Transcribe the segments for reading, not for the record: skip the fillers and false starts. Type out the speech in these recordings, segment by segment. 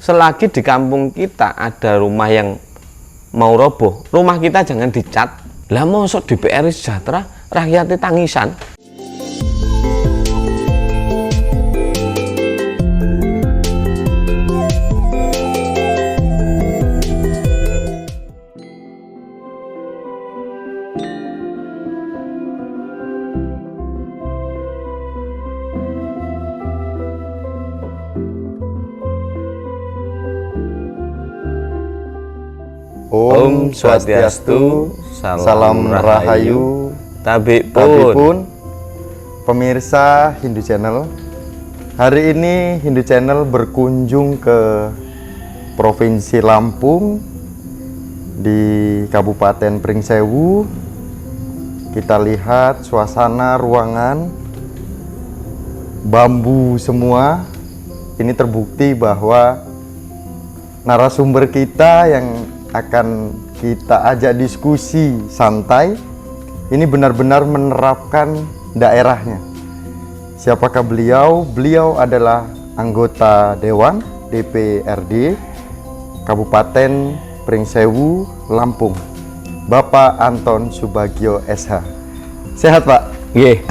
selagi di kampung kita ada rumah yang mau roboh, rumah kita jangan dicat. Lah mosok DPR sejahtera, rakyatnya tangisan. Om Swastiastu, salam rahayu, Tabi pun pun. Pemirsa Hindu Channel, hari ini Hindu Channel berkunjung ke Provinsi Lampung di Kabupaten Pringsewu. Kita lihat suasana ruangan bambu semua. Ini terbukti bahwa narasumber kita yang akan kita ajak diskusi santai ini benar-benar menerapkan daerahnya. Siapakah beliau? Beliau adalah anggota Dewan DPRD Kabupaten Pringsewu, Lampung, Bapak Anton Subagio SH. Sehat, Pak? Nggih.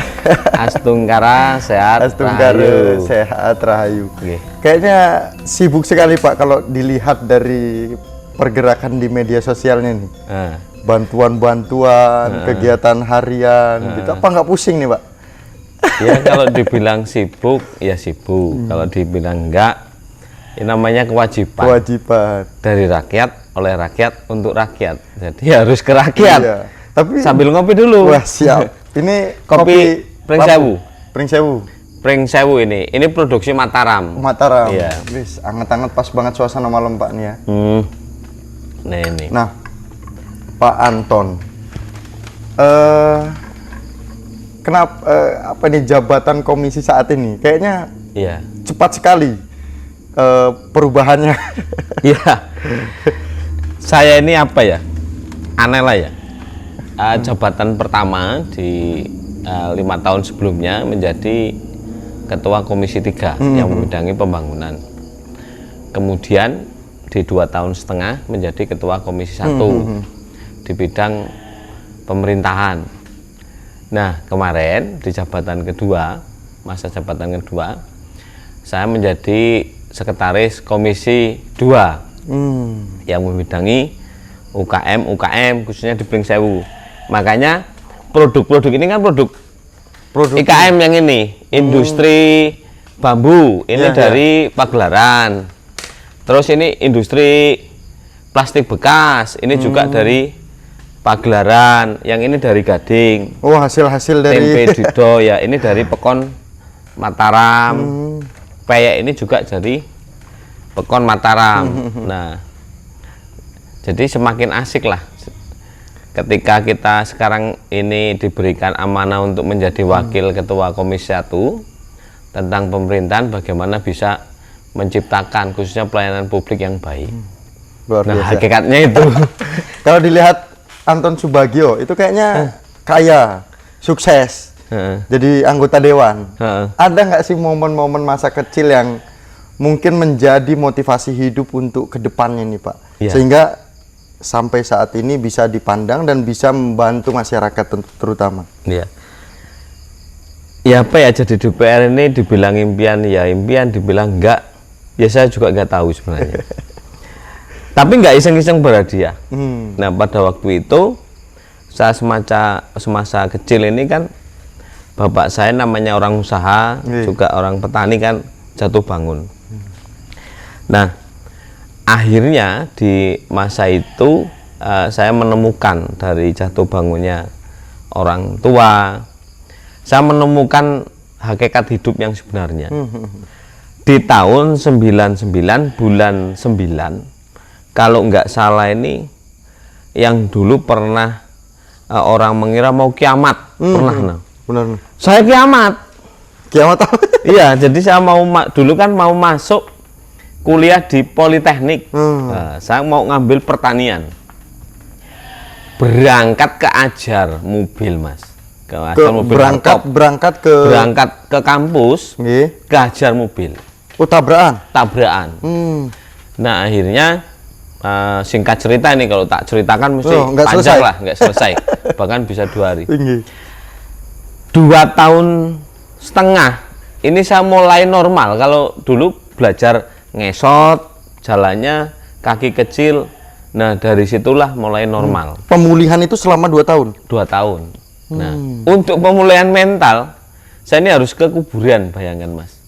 Astungkara sehat. Astungkara rahayu. sehat rahayu. Nggih. Kayaknya sibuk sekali, Pak, kalau dilihat dari pergerakan di media sosialnya nih. Bantuan-bantuan, kegiatan harian, gitu. Apa nggak pusing nih, Pak? Ya kalau dibilang sibuk, ya sibuk. Kalau dibilang enggak, ini namanya kewajiban. Kewajiban. Dari rakyat, oleh rakyat, untuk rakyat. Jadi harus ke rakyat. Iya. Tapi Sambil ngopi dulu. wah, siap. Ini Kopi Pringsewu. Pringsewu. Pringsewu ini produksi Mataram. Mataram. Iya. Wis, anget-anget pas banget suasana malam, Pak, nih ya. Nah ini. Nah, Pak Anton, kenapa apa nih jabatan komisi saat ini? Kayaknya Iya. cepat sekali perubahannya. Iya. Saya ini apa ya? Aneh lah ya. Jabatan pertama di 5 tahun sebelumnya menjadi Ketua Komisi 3 yang membidangi pembangunan. Kemudian di 2 tahun setengah menjadi Ketua Komisi 1 di bidang pemerintahan. Nah, kemarin di jabatan kedua, masa jabatan kedua, saya menjadi Sekretaris Komisi 2 yang membidangi UKM khususnya di Pringsewu. Makanya produk-produk ini kan produk IKM yang ini, industri bambu, ini dari Pagelaran. Terus ini industri plastik bekas, ini juga dari Pagelaran, yang ini dari Gading. Oh, hasil-hasil dari Tempe Dido ya, ini dari Pekon Mataram. Peyek ini juga dari Pekon Mataram. Nah, jadi semakin asik lah ketika kita sekarang ini diberikan amanah untuk menjadi wakil ketua Komisi 1 tentang pemerintahan, bagaimana bisa menciptakan khususnya pelayanan publik yang baik. Luar biasa. Nah, hakikatnya itu. Kalau dilihat Anton Subagio itu kayaknya kaya, sukses, jadi anggota dewan. Ada nggak sih momen-momen masa kecil yang mungkin menjadi motivasi hidup untuk kedepannya nih, Pak? Iya. Sehingga sampai saat ini bisa dipandang dan bisa membantu masyarakat terutama. Iya. Ya apa ya, jadi DPR ini dibilang impian, ya impian, dibilang enggak, ya saya juga nggak tahu sebenarnya. Tapi nggak iseng-iseng berhadiah. Nah, pada waktu itu saya semasa kecil ini kan bapak saya namanya orang usaha, juga orang petani kan, jatuh bangun. Nah, akhirnya di masa itu saya menemukan dari jatuh bangunnya orang tua, saya menemukan hakikat hidup yang sebenarnya. Di tahun 99 bulan 9, kalau nggak salah ini, yang dulu pernah orang mengira mau kiamat, pernah. Benar. Saya kiamat. Kiamat apa? Iya, jadi saya dulu kan mau masuk kuliah di Politeknik. Nah, saya mau ngambil pertanian. Berangkat ke ajar mobil, Mas. Berangkat ke kampus, ke ajar mobil. Oh, tabrakan. Nah akhirnya singkat cerita ini kalau tak ceritakan mesti nggak panjang selesai. lah, nggak selesai. Bahkan bisa 2 hari. Tinggi. 2 tahun setengah ini saya mulai normal. Kalau dulu belajar ngesot, jalannya kaki kecil. Nah dari situlah mulai normal. Pemulihan itu selama 2 tahun? 2 tahun. Nah untuk pemulihan mental, saya ini harus ke kuburan, bayangkan Mas.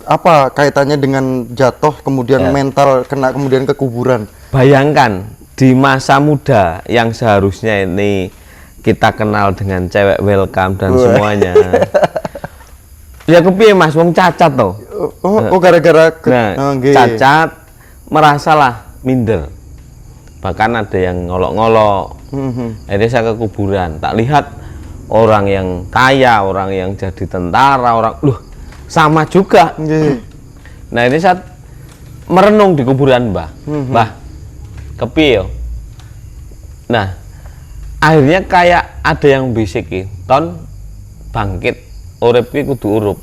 Apa kaitannya dengan jatuh kemudian Ya. mental kena kemudian ke kuburan? Bayangkan di masa muda yang seharusnya ini kita kenal dengan cewek welcome dan semuanya. Ya kepiye Mas, wong cacat toh. Oh gara-gara nggih. Cacat merasalah minder. Bahkan ada yang ngolok-ngolok. Akhirnya saya ke kuburan, tak lihat orang yang kaya, orang yang jadi tentara, orang sama juga. Nah ini saat merenung di kuburan Mbah, Mbah, kepiye yo? Nah akhirnya kayak ada yang bisikin, ton bangkit, urip kuwi kudu urup.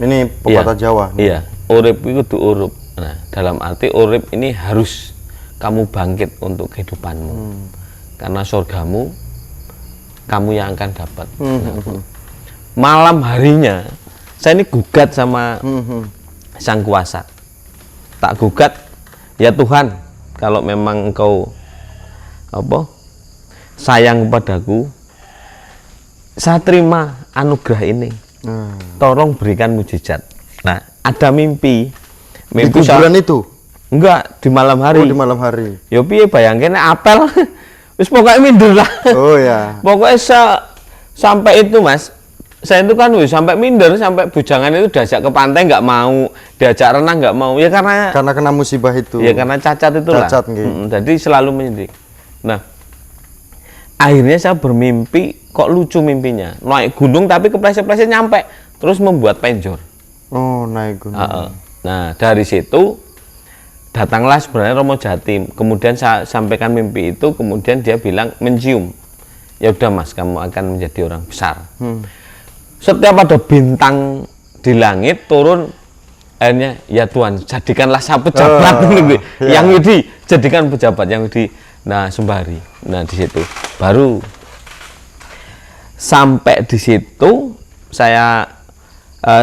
Ini pepatah Jawa. Iya, urip kuwi kudu urup. Nah dalam arti urip ini harus kamu bangkit untuk kehidupanmu, karena surgamu kamu yang akan dapat. Malam harinya saya ini gugat sama Sang Kuasa. Tak gugat, ya Tuhan, kalau memang Engkau sayang kepadaku, saya terima anugerah ini. Tolong berikan mujizat. Nah, ada mimpi. Di kuburan itu? Enggak, di malam hari. Oh, di malam hari. Ya piye bayangke nek apel wis pokoknya minder lah. Oh ya. Pokoknya sampai itu Mas. Saya itu kan sampai minder, sampai bujangan itu diajak ke pantai nggak mau, diajak renang nggak mau, ya karena kena musibah itu. Ya karena cacat itulah. Cacat, gitu. Jadi selalu menyedih. Nah, akhirnya saya bermimpi, kok lucu mimpinya. Naik gunung tapi kepleset-pleset nyampe, terus membuat penjor. Oh, naik gunung. Nah, dari situ datanglah sebenarnya Romo Jatim. Kemudian saya sampaikan mimpi itu, kemudian dia bilang mencium. Ya udah Mas, kamu akan menjadi orang besar. Setiap ada bintang di langit turun, akhirnya ya Tuhan jadikanlah saya pejabat yang ini jadikan pejabat yang di sembari. Nah di situ baru sampai di situ saya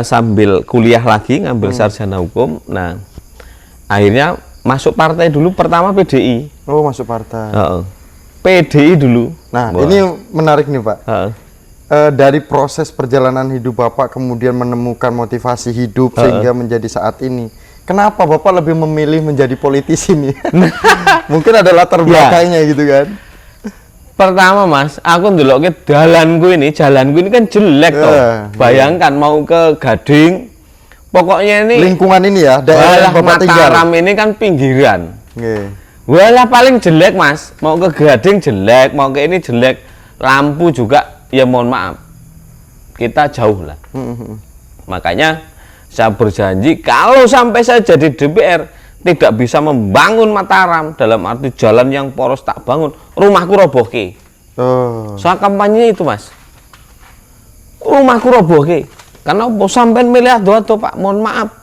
sambil kuliah lagi ngambil sarjana hukum. Nah akhirnya masuk partai dulu, pertama PDI. Oh, masuk partai. PDI dulu. Nah ini menarik nih Pak. Dari proses perjalanan hidup Bapak kemudian menemukan motivasi hidup sehingga menjadi saat ini, kenapa Bapak lebih memilih menjadi politisi nih? Mungkin ada latar belakangnya gitu kan? Pertama Mas, aku ndelokke jalanku ini kan jelek toh. Bayangkan mau ke Gading, pokoknya ini lingkungan ini ya, daerah Bapak tinggal. Mataram ini kan pinggiran. Walah paling jelek Mas, mau ke Gading jelek, mau ke ini jelek, lampu juga. Ya mohon maaf, kita jauh lah. Makanya saya berjanji kalau sampai saya jadi DPR tidak bisa membangun Mataram, dalam arti jalan yang poros tak bangun, rumahku robohke. Saya kampanye itu Mas, rumahku robohke. Karena sampai milih doa Pak, mohon maaf,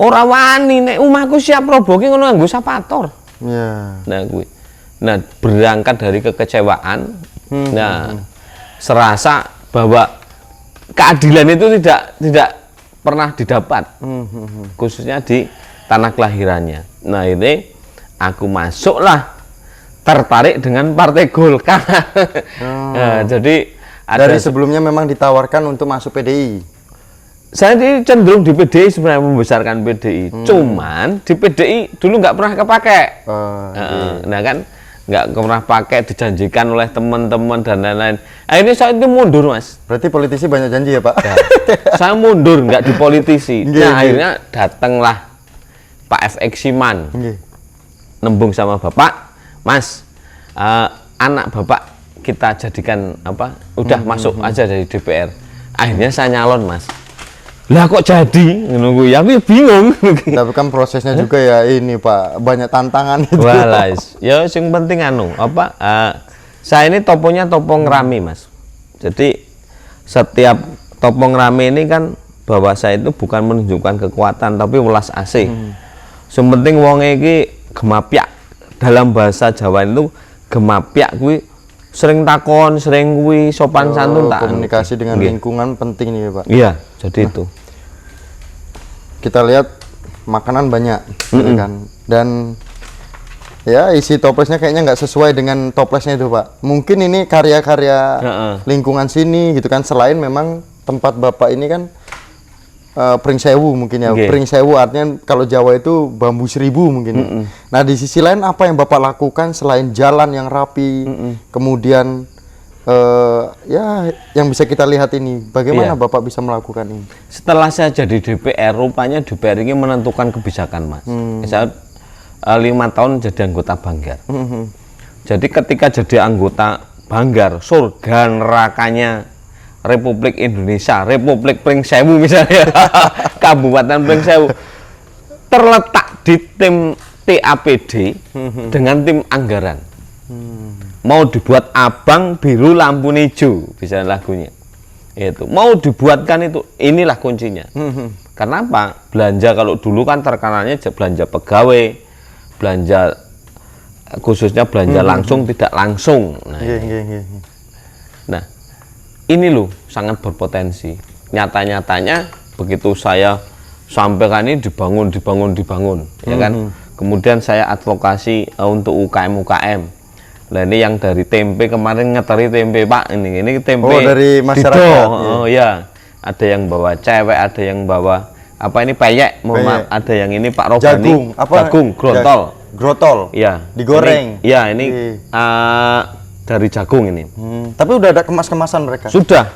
orang wani nek rumahku siap robohke ngono nganggo sapator. Nah berangkat dari kekecewaan. Nah serasa bahwa keadilan itu tidak pernah didapat, khususnya di tanah kelahirannya. Nah ini aku masuklah, tertarik dengan Partai Golkar. Nah, jadi dari sebelumnya memang ditawarkan untuk masuk PDI. Saya cenderung di PDI sebenarnya, membesarkan PDI. Cuman di PDI dulu nggak pernah kepake. Nah kan nggak pernah pakai, dijanjikan oleh teman-teman dan lain-lain. Akhirnya saya itu mundur Mas. Berarti politisi banyak janji ya Pak? Ya, saya mundur, nggak di politisi. Nah akhirnya datanglah Pak FX Siman, nembung sama Bapak, Mas, anak Bapak kita jadikan udah masuk aja dari DPR. Akhirnya saya nyalon Mas. Lah kok jadi nunggu ya, aku bingung. Tapi kan prosesnya juga ya ini Pak, banyak tantangan itu. Walah, ya yang penting saya ini toponya topo ngerami Mas. Jadi setiap topo ngerami ini kan bahwa saya itu bukan menunjukkan kekuatan tapi welas asih. Sementing wong iki gemapyak. Dalam bahasa Jawa itu gemapyak kuwi sering takon, sering kuwi sopan santun tak. Komunikasi dengan lingkungan penting nih, Pak. Iya, jadi itu. Kita lihat makanan banyak, gitu kan. Dan ya isi toplesnya kayaknya nggak sesuai dengan toplesnya itu, Pak. Mungkin ini karya-karya lingkungan sini gitu kan. Selain memang tempat Bapak ini kan Pring Sewu mungkin ya. Pring Sewu artinya kalau Jawa itu bambu seribu mungkin. Nah di sisi lain apa yang Bapak lakukan selain jalan yang rapi, kemudian ya yang bisa kita lihat ini, bagaimana Bapak bisa melakukan ini? Setelah saya jadi DPR, rupanya DPR ini menentukan kebijakan, Mas. Saya 5 tahun jadi anggota Banggar. Jadi ketika jadi anggota Banggar, surga nerakanya Republik Indonesia, Republik Pring Sewu misalnya, Kabupaten Pring Sewu, terletak di tim TAPD dengan tim anggaran. Mau dibuat abang, biru, lampu hijau, bisa lagunya. Itu mau dibuatkan itu, inilah kuncinya. Kenapa? Belanja kalau dulu kan terkenalnya belanja pegawai, belanja khususnya belanja langsung tidak langsung. Nah, ini loh sangat berpotensi. Nyata-nyatanya begitu saya sampaikan ini dibangun, ya kan. Kemudian saya advokasi untuk UKM. Nah ini yang dari tempe kemarin ngeteri tempe, Pak. Ini tempe. Oh, dari masyarakat. Oh ya, ada yang bawa cewek, ada yang bawa apa ini peyek, maaf, ada yang ini Pak Robani. Jagung, grotol. Iya. Digoreng. Ini dari jagung ini. Tapi udah ada kemas-kemasan mereka? Sudah.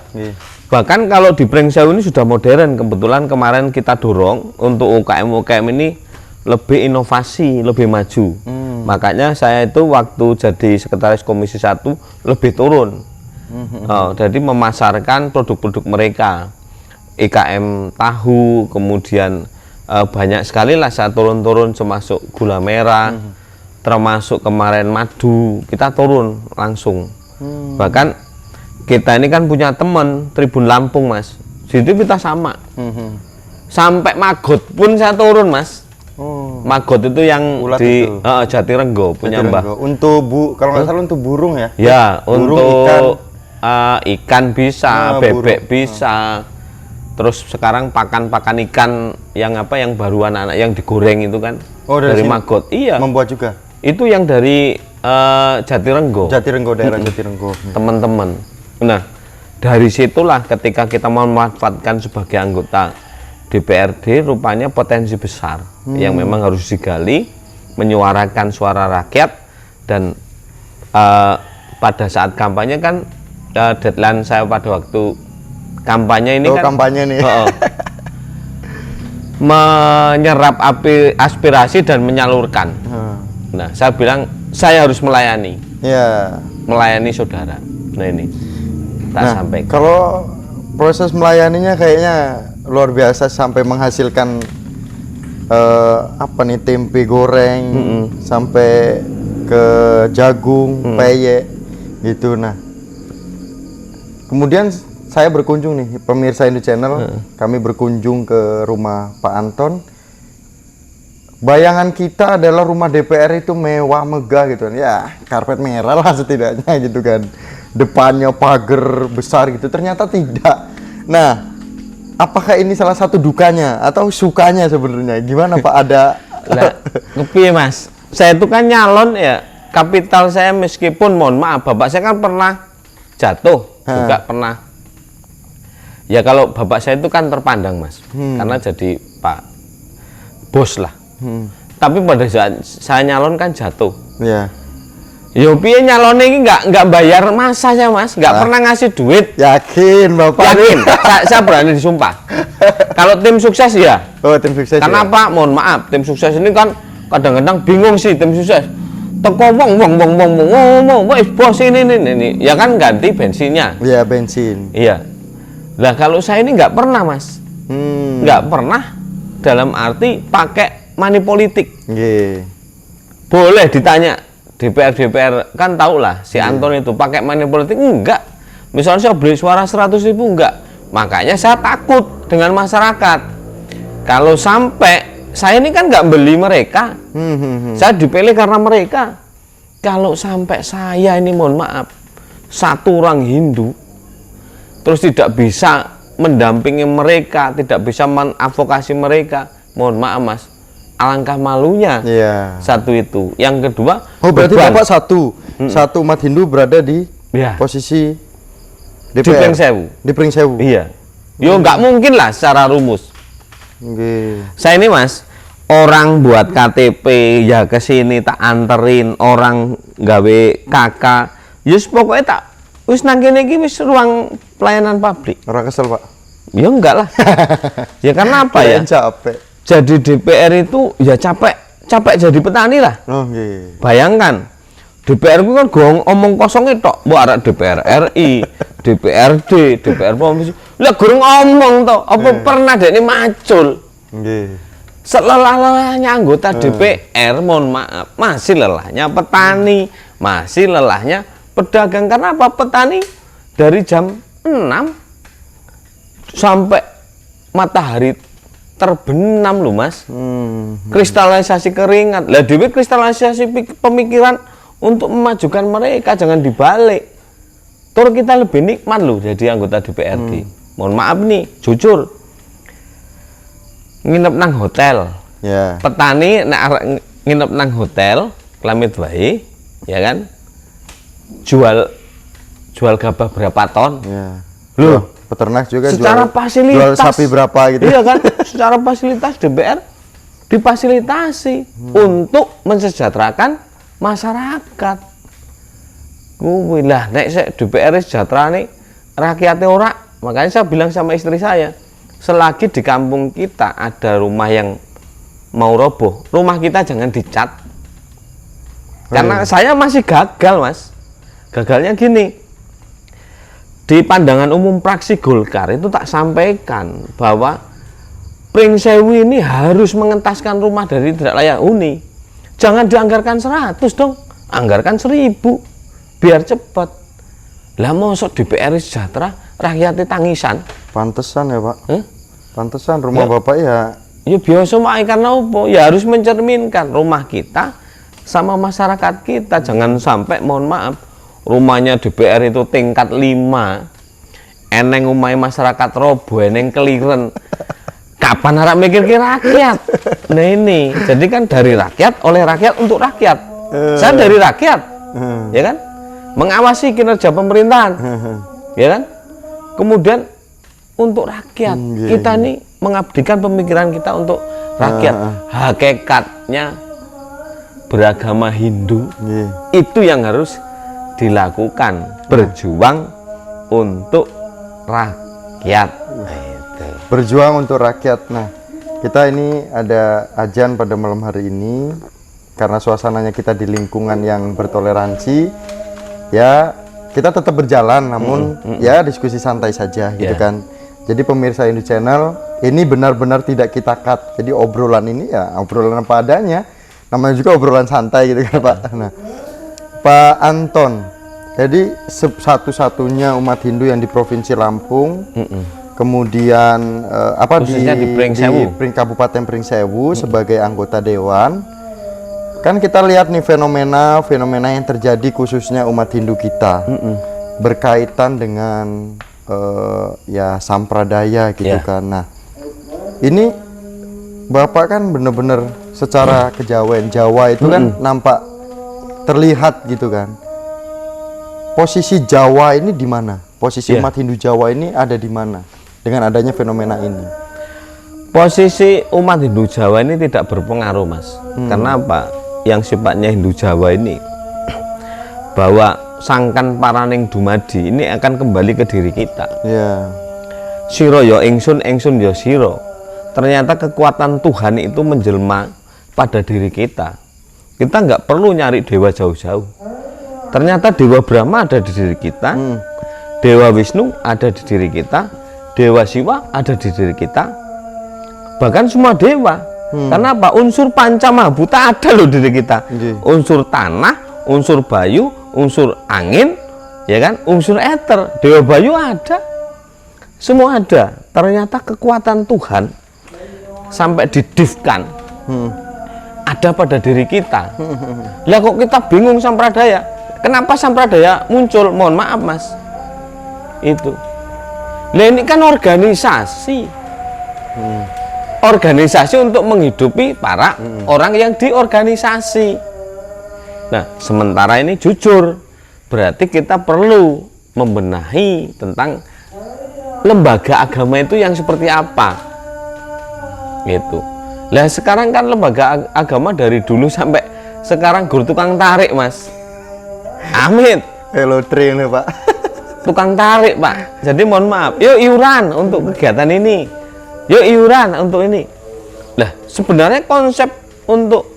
Bahkan kalau di Pring Sewu ini sudah modern. Kebetulan kemarin kita dorong untuk UKM ini lebih inovasi, lebih maju. Makanya saya itu waktu jadi sekretaris Komisi 1 lebih turun. Jadi memasarkan produk-produk mereka. IKM tahu, kemudian banyak sekali lah saya turun-turun, termasuk gula merah, termasuk kemarin madu, kita turun langsung. Bahkan kita ini kan punya teman Tribun Lampung, Mas. Situ kita sama. Sampai Magot pun saya turun, Mas. Magot itu yang ulat di Jatirenggo punya Mbah. Untuk kalau nggak salah untuk burung ya? Ya, burung, untuk ikan bisa, bebek burung. Bisa. Terus sekarang pakan ikan yang apa yang baru anak-anak yang digoreng itu kan dari Magot. Iya. Membuat juga. Itu yang dari Jatirenggo. Daerah Jatirenggo. Teman-teman. Nah, dari situlah ketika kita memanfaatkan sebagai anggota DPRD, rupanya potensi besar yang memang harus digali, menyuarakan suara rakyat. Dan pada saat kampanye kan deadline saya pada waktu kampanye ini menyerap aspirasi dan menyalurkan. Nah, saya bilang saya harus melayani, melayani saudara. Nah ini tak sampai. Kalau proses melayaninya kayaknya luar biasa sampai menghasilkan tempe goreng sampai ke jagung, peyek gitu. Nah, kemudian saya berkunjung nih, pemirsa Indo Channel, kami berkunjung ke rumah Pak Anton. Bayangan kita adalah rumah DPR itu mewah, megah gitu kan. Ya, karpet merah lah setidaknya gitu kan. Depannya pagar besar gitu, ternyata tidak. Nah, apakah ini salah satu dukanya atau sukanya sebenarnya? Gimana Pak, ada? Kepiye Mas? Saya itu kan nyalon ya, kapital saya meskipun mohon maaf, bapak saya kan pernah jatuh, juga pernah. Ya kalau bapak saya itu kan terpandang Mas, karena jadi Pak Bos lah. Tapi pada saat saya nyalon kan jatuh. Iya. Yo piye nyalonnya ini nggak bayar masa ya Mas, nggak pernah ngasih duit. Yakin Bapak? Yakin, saya berani disumpah. Kalau tim sukses ya. Oh, tim sukses. Kenapa? Mohon maaf, tim sukses ini kan kadang-kadang bingung sih tim sukses. Teko wong wis bos ini. Ya kan ganti bensinnya. Iya, bensin. Iya. Lah kalau saya ini nggak pernah Mas, nggak pernah dalam arti pakai money politik. Boleh ditanya DPR kan tahu lah si Anton itu pakai money politik enggak. Misalnya saya beli suara 100.000 enggak. Makanya saya takut dengan masyarakat. Kalau sampai saya ini kan nggak beli mereka. Saya dipilih karena mereka. Kalau sampai saya ini, mohon maaf, satu orang Hindu terus tidak bisa mendampingi mereka, tidak bisa mengadvokasi mereka, mohon maaf Mas, alangkah malunya. Satu itu. Yang kedua, oh berarti Bapak satu umat Hindu berada di posisi DPR. Di Pringsewu. Di Pringsewu. Iya. Yo nggak mungkin lah secara rumus. Saya ini Mas, orang buat KTP ya kesini tak anterin, orang gawe KK, yus pokoknya tak wis nang kene iki wis ruang pelayanan publik. Ora kesel Pak? Ya enggak lah. Ya karena apa ya? Capek. Jadi DPR itu ya capek jadi petani lah. Bayangkan DPR itu kan gong omong kosong itu, mbok arek DPR RI, DPRD, DPR Provinsi. Lah gurung ngomong to, apa pernah dekne macul. Selelah-lelahnya anggota DPR, mohon maaf, masih lelahnya petani, masih lelahnya pedagang. Karena apa? Petani dari jam 6 sampai matahari terbenam loh Mas. Kristalisasi keringat. Lah dhewe kristalisasi pemikiran untuk memajukan mereka, jangan dibalik. Tur kita lebih nikmat loh jadi anggota DPRD. Mohon maaf nih, jujur. Nginep nang hotel. Petani nginep nang hotel, kelamit wae, ya kan? Jual gabah berapa ton? Loh, peternak juga secara fasilitas jual sapi berapa gitu. Iya kan? Secara fasilitas DPR difasilitasi untuk mensejahterakan masyarakat. Kuwi lah nek DPR sejahtera nih rakyatnya ora. Makanya saya bilang sama istri saya, selagi di kampung kita ada rumah yang mau roboh, rumah kita jangan dicat. Karena saya masih gagal Mas. Gagalnya gini, di pandangan umum fraksi Golkar itu tak sampaikan bahwa Pringsewu ini harus mengentaskan rumah dari tidak layak huni. Jangan dianggarkan 100 dong, anggarkan 1000 biar cepat. Lah mosok DPR sejahtera, rakyatnya tangisan. Pantesan ya Pak. Pantesan rumah Bapak ya. Ya biasa wae karena apa? Ya harus mencerminkan rumah kita sama masyarakat kita. Jangan sampai mohon maaf rumahnya DPR itu tingkat 5. Eneng umai masyarakat roboh, eneng keliren. Kapan harap mikir ke rakyat? Nah ini, jadi kan dari rakyat, oleh rakyat, untuk rakyat. Saya dari rakyat, ya kan? Mengawasi kinerja pemerintahan, ya kan? Kemudian untuk rakyat, kita nih mengabdikan pemikiran kita untuk rakyat. Hakikatnya beragama Hindu itu yang harus dilakukan, berjuang untuk rakyat. Berjuang untuk rakyat. Nah, kita ini ada ajan pada malam hari ini karena suasananya kita di lingkungan yang bertoleransi. Ya, kita tetap berjalan, namun ya diskusi santai saja, gitu kan. Jadi pemirsa Hindu Channel, ini benar-benar tidak kita cut. Jadi obrolan ini ya obrolan apa adanya. Namanya juga obrolan santai gitu kan Pak. Nah, Pak Anton, jadi satu-satunya umat Hindu yang di Provinsi Lampung, kemudian di Kabupaten Pringsewu sebagai anggota dewan. Kan kita lihat nih fenomena yang terjadi khususnya umat Hindu kita berkaitan dengan ya sampradaya gitu kan. Nah, ini Bapak kan bener-bener secara kejawen Jawa itu kan nampak terlihat gitu kan. Posisi Jawa ini di mana? Posisi umat Hindu Jawa ini ada di mana dengan adanya fenomena ini? Posisi umat Hindu Jawa ini tidak berpengaruh Mas. Karena apa? Yang sifatnya Hindu Jawa ini bahwa sangkan paraning dumadi ini akan kembali ke diri kita. Siro yo ingsun, ingsun yo siro. Ternyata kekuatan Tuhan itu menjelma pada diri kita. Kita nggak perlu nyari dewa jauh-jauh. Ternyata Dewa Brahma ada di diri kita, Dewa Wisnu ada di diri kita, Dewa Siwa ada di diri kita, bahkan semua dewa. Karena apa? Unsur panca mahabhuta ada loh di diri kita. Unsur tanah, unsur bayu, unsur angin, ya kan? Unsur eter, Dewa Bayu ada, semua ada. Ternyata kekuatan Tuhan sampai didifkan ada pada diri kita. Lah kok kita bingung Sampradaya? Kenapa Sampradaya muncul? Mohon maaf Mas, itu lah ini kan organisasi. Organisasi untuk menghidupi para orang yang diorganisasi. Nah, sementara ini jujur, berarti kita perlu membenahi tentang lembaga agama itu yang seperti apa. Gitu. Lah sekarang kan lembaga agama dari dulu sampai sekarang guru tukang tarik, Mas. Amit. Hello train Pak. Tukang tarik, Pak. Jadi mohon maaf, yuk iuran untuk kegiatan ini. Yuk iuran untuk ini. Lah, sebenarnya konsep untuk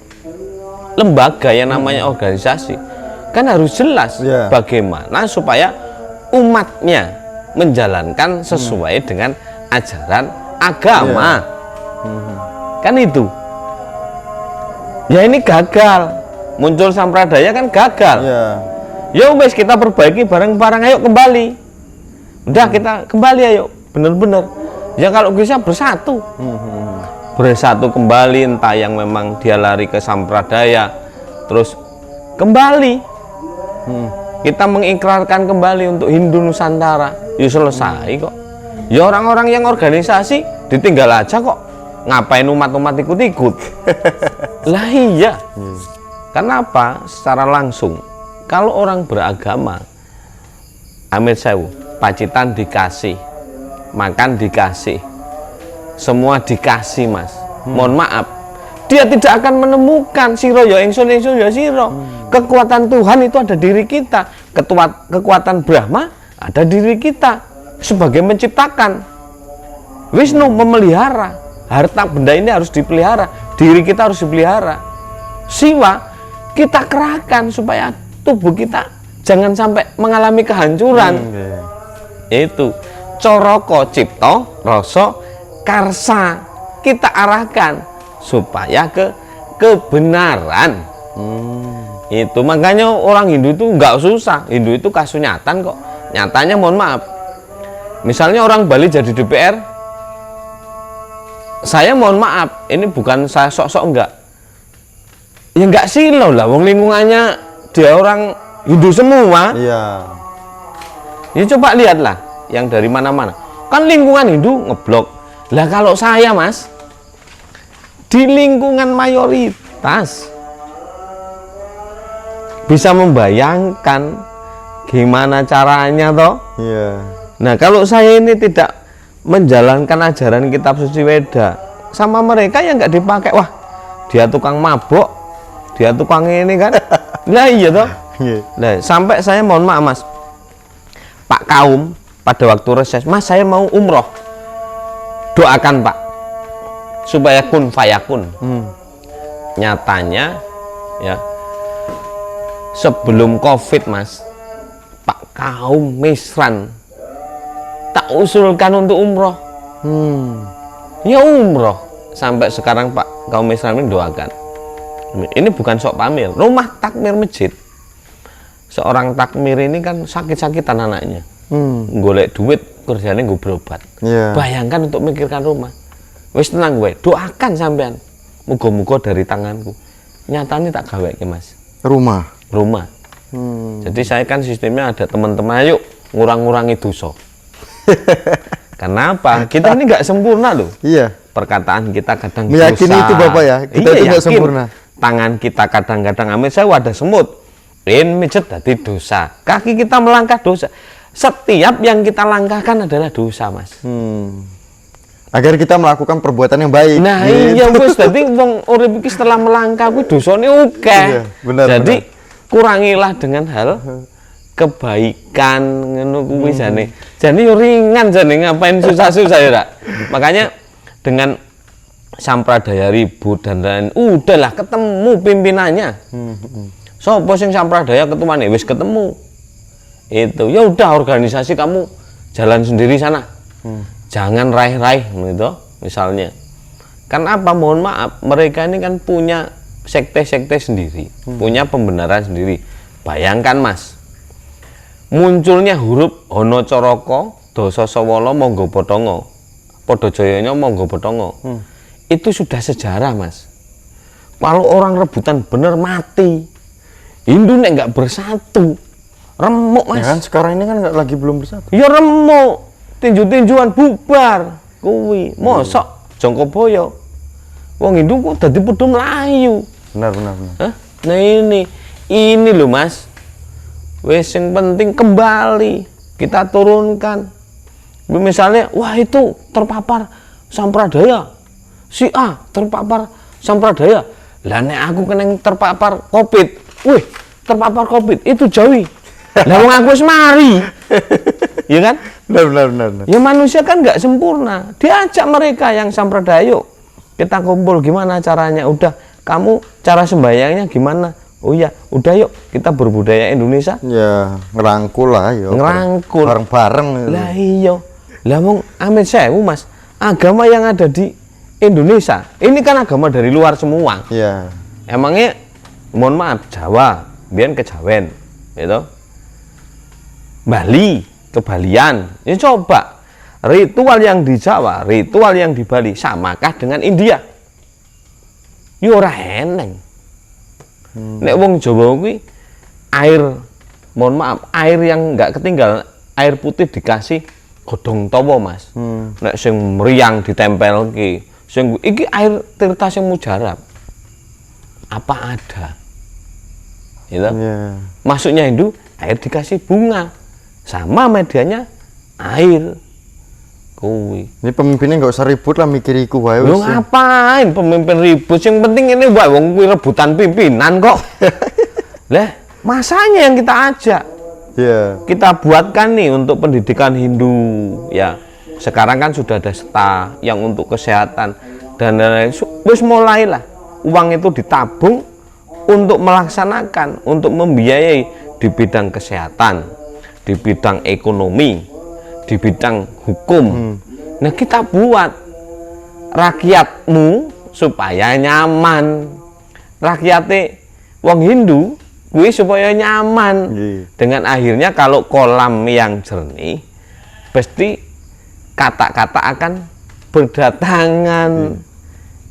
lembaga yang namanya organisasi kan harus jelas bagaimana supaya umatnya menjalankan sesuai dengan ajaran agama. Kan itu. Ya ini gagal. Muncul Sampradaya kan gagal. Ya wes kita perbaiki bareng-bareng, ayo kembali. Udah kita kembali ayo, bener-bener. Ya kalau bisa bersatu. Bersatu kembali, entah yang memang dia lari ke Sampradaya terus kembali. Kita mengikrarkan kembali untuk Hindu Nusantara. Ya selesai kok. Ya orang-orang yang organisasi ditinggal aja kok. Ngapain umat-umat ikut-ikut? Lah iya. Kenapa? Secara langsung kalau orang beragama, amit sewu, pacitan dikasih, makan dikasih, semua dikasih, Mas. Mohon maaf, dia tidak akan menemukan siro ya ingsun ya siro. Kekuatan Tuhan itu ada diri kita, kekuatan Brahma ada diri kita sebagai menciptakan. Wisnu memelihara, harta benda ini harus dipelihara, diri kita harus dipelihara. Siwa kita kerahkan supaya tubuh kita jangan sampai mengalami kehancuran. Itu coroko cipto rasa karsa, kita arahkan supaya ke kebenaran. Itu makanya orang Hindu itu nggak susah. Hindu itu kasunyatan kok. Nyatanya mohon maaf, misalnya orang Bali jadi DPR, saya mohon maaf, ini bukan saya sok-sok enggak, ya enggak silau lah, wong lingkungannya dia orang Hindu semua. Ya coba lihatlah yang dari mana-mana kan lingkungan Hindu ngeblok. Lah kalau saya, Mas, di lingkungan mayoritas, bisa membayangkan gimana caranya toh. Nah kalau saya ini tidak menjalankan ajaran kitab suci Weda, sama mereka yang nggak dipakai, wah dia tukang mabok, dia tukang ini kan. Nah iya toh. Nah, sampai saya mohon maaf, Mas, Pak Kaum pada waktu reses, Mas saya mau umroh, doakan Pak supaya kun fayakun. Nyatanya ya sebelum COVID, Mas, Pak Kaum Misran tak usulkan untuk umroh. Ya umroh. Sampai sekarang Pak Kaum Misran ini doakan. Ini bukan sok pamer, rumah takmir masjid. Seorang takmir ini kan sakit-sakitan anaknya, golek duit, kerjanya gue berobat. Bayangkan untuk mikirkan rumah. Wis tenang gue, doakan sampean. Muga-muga dari tanganku. Nyatanya tak gawe ke, Mas. Rumah. Jadi saya kan sistemnya ada teman-teman, ayo ngurang-ngurangi dosa. Kenapa? Kita ini nggak sempurna loh. Perkataan kita kadang meyakini dosa. itu Bapak ya. Kita itu nggak sempurna. Tangan kita kadang-kadang amit saya ada semut. Mijet dadi dosa. Kaki kita melangkah dosa. Setiap yang kita langkahkan adalah dosa, Mas. Agar kita melakukan perbuatan yang baik. Nah iya wis, dadi wong urip iki setelah melangkah kuwi dosane akeh. Jadi kurangilah dengan hal kebaikan ngono kuwi jane. Jane yo ringan jane, ngapain susah-susah ya, Rak. Makanya dengan Sampradaya ribut dan lain, udahlah ketemu pimpinannya. Sopo sing Sampradaya ketuane wis ketemu. Itu ya udah, organisasi kamu jalan sendiri sana. Jangan raih-raih gitu misalnya. Kan apa, mohon maaf, mereka ini kan punya sekte-sekte sendiri, punya pembenaran sendiri. Bayangkan, Mas, munculnya huruf Hono Coroko, Doso Sawala, Monggo Potongo, Podo Joyonya, Monggo Potongo. Itu sudah sejarah, Mas. Kalau orang rebutan bener mati. Hindu nek nggak bersatu, remuk Mas. Ya kan sekarang ini kan lagi belum bersatu. Ya remuk, tinju-tinjuan bubar, kuwi, mosok Jongkoboyo. Wong Hindu kok dadi padha mlayu. Benar. Hah? Nah ini loh Mas. Wes yang penting kembali kita turunkan. Misalnya, wah itu terpapar sampradaya, si A terpapar sampradaya. Lah nek aku kena terpapar COVID, wih terpapar COVID itu jauhi. Lah wong aku wis mari, ya kan? Benar. Ya manusia kan nggak sempurna. Diajak mereka yang sampradaya, yuk kita kumpul gimana caranya? Udah, kamu cara sembahyangnya gimana? Oh iya, udah yuk kita berbudaya Indonesia. Ya ngerangkul lah, yuk. Ngerangkul. Bareng-bareng. Lah iya. Lah wong amit sewu Mas, agama yang ada di Indonesia ini kan agama dari luar semua. Iya. Emangnya mohon maaf Jawa, biar kejawen, gitu. Bali, kebalian. Ya coba ritual yang di Jawa, ritual yang di Bali samakah dengan India? Ya ora eneng. Nek wong Jawa kuwi air, mohon maaf, air yang enggak ketinggal, air putih dikasih godhong tawa Mas. Nek sing meriang ditempelke, sing iki air tirta sing mujarab. Apa ada? Gitu. Yeah. Masuknya Hindu, air dikasih bunga. Sama medianya air. Kuwi. Ini pemimpinnya nggak usah ribut lah mikir iku wae. Lu ngapain pemimpin ribut? Yang penting ini wae wong kuwi rebutan pimpinan kok. Lah, masanya yang kita ajak. Yeah. Kita buatkan nih untuk pendidikan Hindu ya. Sekarang kan sudah ada STA yang untuk kesehatan dan lain-lain. Wis mulailah uang itu ditabung untuk melaksanakan, untuk membiayai di bidang kesehatan, di bidang ekonomi, di bidang hukum. Nah kita buat rakyatmu supaya nyaman, rakyatnya wong Hindu gue supaya nyaman. Dengan akhirnya kalau kolam yang jernih pasti kata-kata akan berdatangan.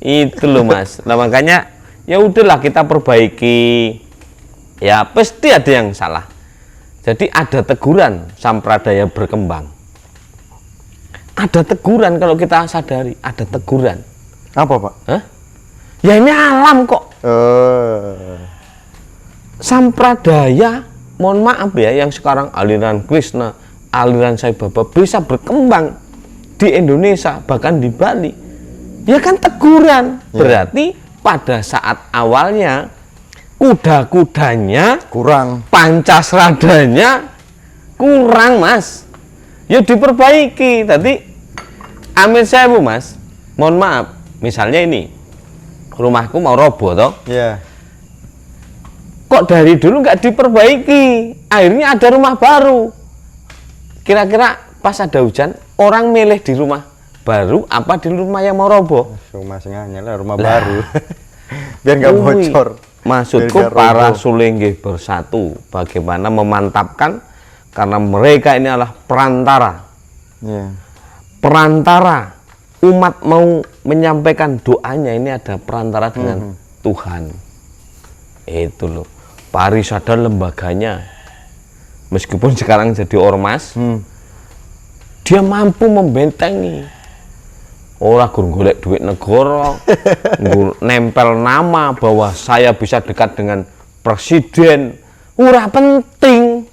Itu loh Mas. Nah makanya ya udahlah kita perbaiki. Ya pasti ada yang salah. Jadi ada teguran sampradaya berkembang. Ada teguran kalau kita sadari, ada teguran. Apa Pak? Hah? Ya ini alam kok. Sampradaya, mohon maaf ya, yang sekarang aliran Krishna, aliran Sai Baba bisa berkembang di Indonesia, bahkan di Bali. Ya kan teguran. Berarti pada saat awalnya kuda-kudanya kurang, Pancasradanya kurang Mas. Ya diperbaiki. Tadi amin sewu Mas. Mohon maaf, misalnya ini rumahku mau roboh toh. Yeah. Kok dari dulu nggak diperbaiki, akhirnya ada rumah baru. Kira-kira pas ada hujan, orang milih di rumah baru apa di rumah yang mau roboh? Rumah singanya lah, rumah baru. Biar nggak bocor. Maksudku para sulinggih bersatu, bagaimana memantapkan, karena mereka ini adalah perantara. Perantara, umat mau menyampaikan doanya ini ada perantara dengan Tuhan. Itu loh. Parisada lembaganya, meskipun sekarang jadi ormas, dia mampu membentengi. Orang golek duit negara, nempel nama bahwa saya bisa dekat dengan presiden, ora penting.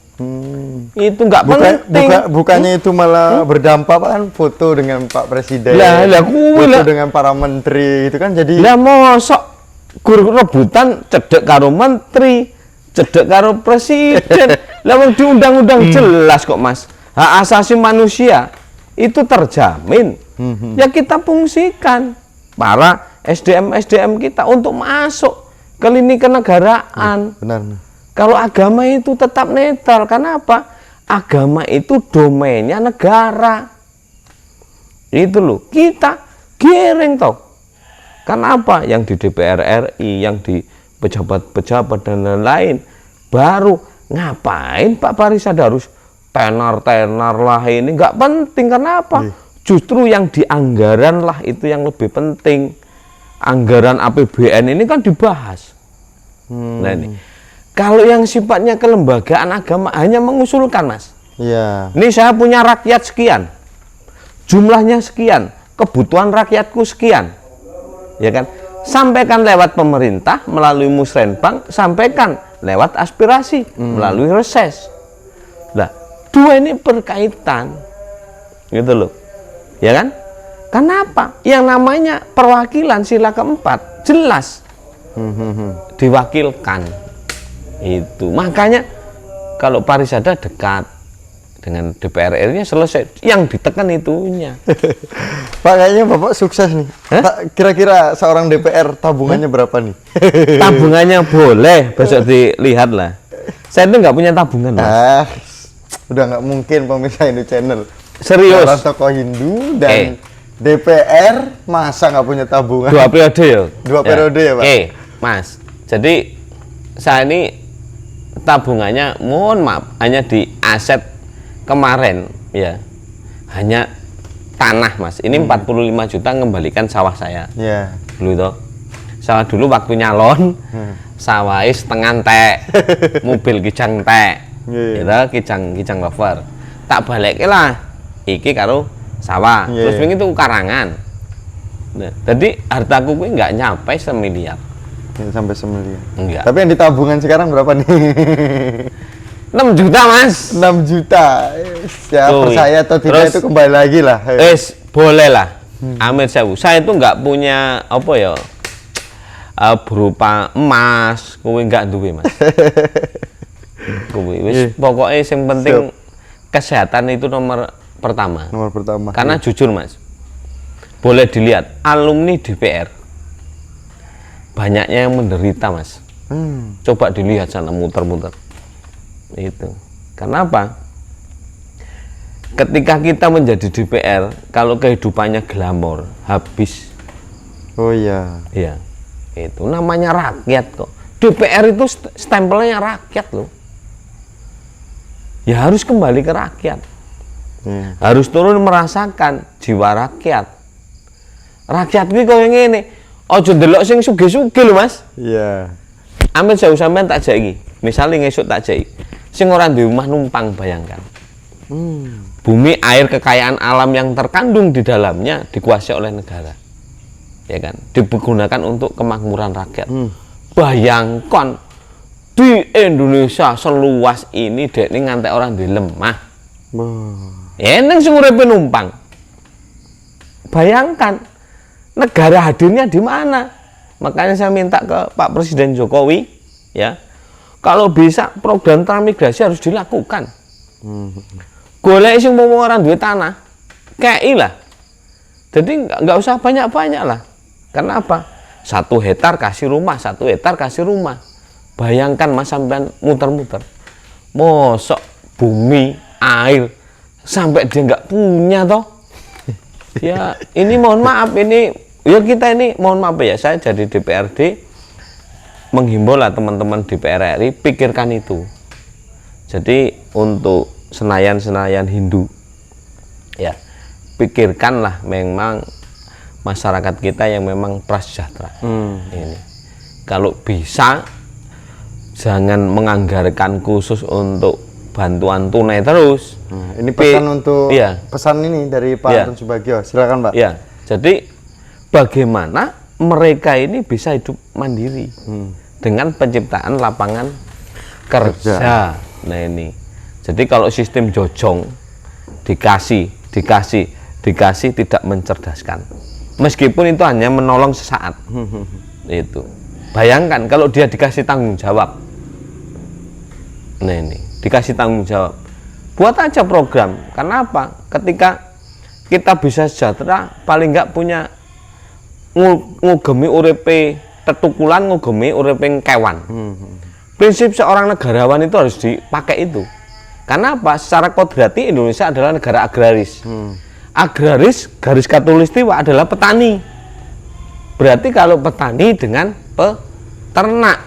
Itu nggak penting. Bukannya itu malah berdampak kan, foto dengan Pak Presiden, foto dengan para menteri, itu kan jadi. Lah mosok guru rebutan cedek karo menteri, cedek karo presiden. Lah di undang-undang jelas kok Mas, hak asasi manusia itu terjamin. Ya kita fungsikan para SDM kita untuk masuk ke lini kenegaraan. Benar. Kalau agama itu tetap netral, karena apa? Agama itu domainnya negara. Itu loh, kita giring toh. Karena apa? Yang di DPR RI, yang di pejabat-pejabat dan lain-lain, baru ngapain Pak Parisada harus tenar-tenar lah ini? Nggak penting, karena apa? Justru yang di anggaran lah itu yang lebih penting. anggaran APBN ini kan dibahas. Nah ini, kalau yang sifatnya kelembagaan agama hanya mengusulkan, Mas. Iya. Ini saya punya rakyat sekian, jumlahnya sekian, kebutuhan rakyatku sekian, ya kan? Sampaikan lewat pemerintah melalui Musrenbang, sampaikan lewat aspirasi melalui reses. Nah, dua ini berkaitan, gitu loh, ya kan? Kenapa? Yang namanya perwakilan sila keempat jelas diwakilkan. Itu makanya kalau Parisada dekat dengan DPR RI-nya selesai, yang ditekan itunya. Pak, kayaknya Bapak sukses nih. Kira-kira seorang DPR tabungannya berapa nih? Tabungannya boleh besok dilihat lah. Saya itu nggak punya tabungan, Mas. Udah nggak mungkin pemirsa Hindu Channel. Serius. Orang tokoh Hindu dan DPR masa nggak punya tabungan? 2 periode ya. 2 periode ya, Pak. Mas. Jadi saya ini tabungannya, mohon maaf, hanya di aset kemarin ya, hanya tanah, Mas. Ini 45 juta ngembalikan sawah saya. Iya. Dulu toh. Sawah dulu waktu nyalon, sawah setengah tek, mobil kijang tek. Gitu, kijang lover. Tak balik lah. Iki karo sawah. Terus ini tuh karangan. Nah, jadi hartaku kuwi nggak nyampe 1 miliar. Sampai 1 miliar. Enggak. Tapi yang di tabungan sekarang berapa nih? 6 juta, Mas. 6 juta. Ya, percaya atau tidak itu kembali lagi lah. Boleh lah. Amir sewu. Saya itu nggak punya apa ya, berupa emas, kuwi nggak duwe, Mas. Kuwi wis pokoknya yang penting kesehatan itu nomor pertama. Nomor pertama. Karena jujur, Mas, boleh dilihat alumni DPR banyaknya yang menderita, Mas. Coba dilihat sana, muter-muter. Itu. Kenapa? Ketika kita menjadi DPR, kalau kehidupannya glamor, habis. Oh iya. Iya. Itu namanya rakyat kok. DPR itu stempelnya rakyat loh. Ya harus kembali ke rakyat. Harus turun merasakan jiwa rakyat. Rakyat kuwi koyo ngene. Aja ndelok sing sugih-sugih lho, Mas. Iya. Ambil jauh sampean tak jek iki. Misale ngesuk tak jek. Sing ora duwe omah numpang, bayangkan. Bumi, air, kekayaan alam yang terkandung di dalamnya dikuasai oleh negara. Ya kan? Digunakan untuk kemakmuran rakyat. Bayangkan di Indonesia seluas ini dek ini ngantek orang duwe lemah. Eneng sing uripe numpang. Bayangkan negara hadirnya di mana? Makanya saya minta ke Pak Presiden Jokowi, ya, kalau bisa program transmigrasi harus dilakukan. Golek sing mau orang duit tanah, kei lah. Jadi nggak usah banyak-banyak lah. Karena apa? 1 hektar kasih rumah, 1 hektar kasih rumah. Bayangkan, Mas, sampean muter-muter. Mosok bumi, air, sampai dia nggak punya toh. Ya, ini mohon maaf, ini ya kita ini mohon maaf ya, saya jadi DPRD menghimbau lah teman-teman DPR RI, pikirkan itu. Jadi untuk Senayan Hindu, ya pikirkanlah memang masyarakat kita yang memang prasejahtera. Ini kalau bisa jangan menganggarkan khusus untuk bantuan tunai terus. Ini pesan untuk pesan ini dari Pak Antun Subagio. Silakan, Pak. Ya, jadi bagaimana mereka ini bisa hidup mandiri dengan penciptaan lapangan kerja. Nah ini, jadi kalau sistem jojong dikasih tidak mencerdaskan, meskipun itu hanya menolong sesaat. Itu bayangkan kalau dia dikasih tanggung jawab. Nah ini dikasih tanggung jawab, buat aja program. Karena apa? Ketika kita bisa sejahtera, paling nggak punya ngugemi uripe tetukulan, ngugemi uripe kewan. Prinsip seorang negarawan itu harus dipakai itu. Karena apa? Secara kodrati Indonesia adalah negara agraris. Agraris garis katulistiwa adalah petani. Berarti kalau petani dengan peternak.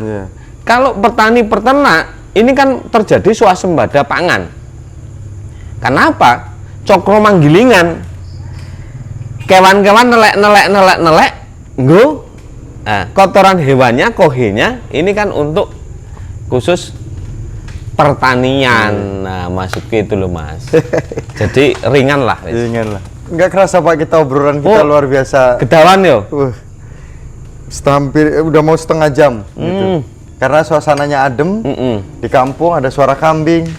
Kalau petani peternak, ini kan terjadi swasembada pangan. Kenapa? Cokro manggilingan. Kewan-kewan nelek, nggo kotoran hewannya, kohenya ini kan untuk khusus pertanian. Nah, masuk ke itu loh Mas. Jadi ringan lah. Ringan lah. Nggak kerasa Pak, kita obrolan kita luar biasa. Kedawan yo. Hampir udah mau setengah jam gitu. Karena suasananya adem. Di kampung ada suara kambing.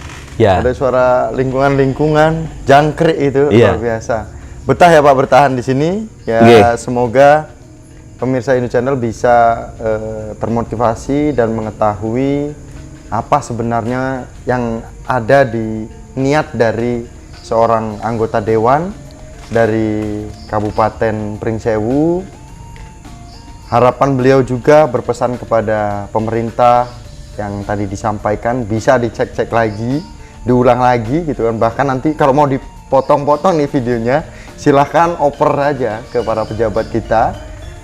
Ya. Ada suara lingkungan jangkrik itu luar biasa. Betah ya Pak bertahan di sini. Ya semoga pemirsa Indo Channel bisa termotivasi dan mengetahui apa sebenarnya yang ada di niat dari seorang anggota dewan dari Kabupaten Pringsewu. Harapan beliau juga berpesan kepada pemerintah yang tadi disampaikan bisa dicek-cek lagi, diulang lagi gitu kan. Bahkan nanti kalau mau dipotong-potong nih videonya, silahkan oper aja ke para pejabat kita,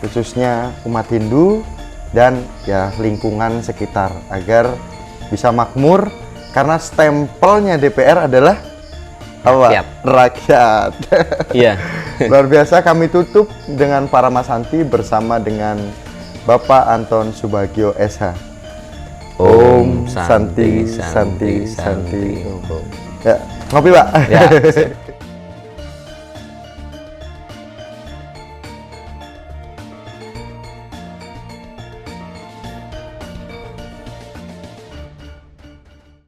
khususnya umat Hindu dan ya lingkungan sekitar agar bisa makmur, karena stempelnya DPR adalah apa? Rakyat. Iya. Luar biasa. Kami tutup dengan para Mas Santi bersama dengan Bapak Anton Subagio SH. Om Santi Santi Santi. Ya, ngopi Pak. Ya.